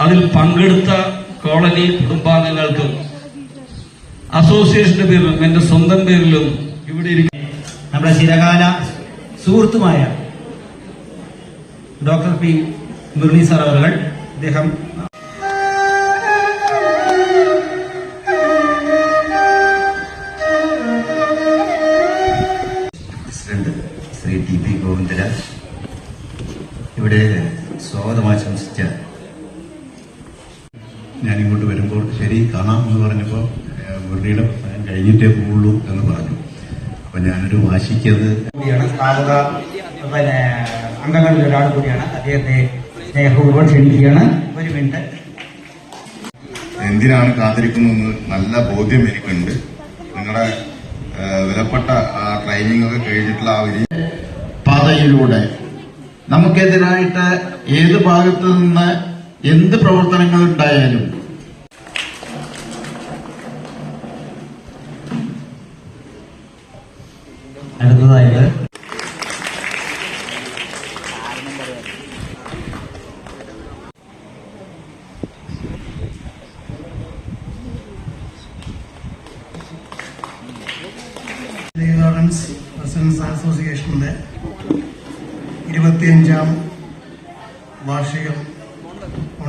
അതിൽ പങ്കെടുത്ത കോളനി കുടുംബാംഗങ്ങൾക്കും അസോസിയേഷന്റെ പേരിലും എന്റെ സ്വന്തം പേരിലും ഇവിടെ നമ്മുടെ ചിരകാല സുഹൃത്തുമായ ഡോക്ടർ പി മുരളി സാർ അവർ അദ്ദേഹം president Shri T P Govindaraj ഇവിടെ സ്വാഗതം ആശംസിച്ച ഞാനിങ്ങോട്ട് വരുമ്പോൾ ശരി കാണാം എന്ന് പറഞ്ഞപ്പോൾ മുരളിയുടെ പ്രസംഗം കഴിഞ്ഞിട്ടേ പോവുള്ളൂ എന്ന് പറഞ്ഞു. അപ്പൊ ഞാനൊരു വാശിക്കത് സ്ഥാപക അംഗങ്ങളിൽ ഒരാൾ കൂടിയാണ്. അദ്ദേഹത്തെ സ്നേഹപൂർവ്വം ക്ഷണിക്കുകയാണ്. ഒരു മിനിറ്റ്. എന്തിനാണ് കാത്തിരിക്കുന്നതെന്ന് നല്ല ബോധ്യം എനിക്കുണ്ട്. നിങ്ങളുടെ വിലപ്പെട്ട ട്രെയിനിങ് ഒക്കെ കഴിഞ്ഞിട്ടുള്ള ആ ഒരു പാതയിലൂടെ നമുക്കെതിരായിട്ട് ഏത് ഭാഗത്തു നിന്ന് എന്ത് പ്രവർത്തനങ്ങൾ ഉണ്ടായാലും അടുത്തതായിട്ട് ഗാർഡൻസ് റെസിഡൻസ് അസോസിയേഷന്റെ 25ാം വാർഷികം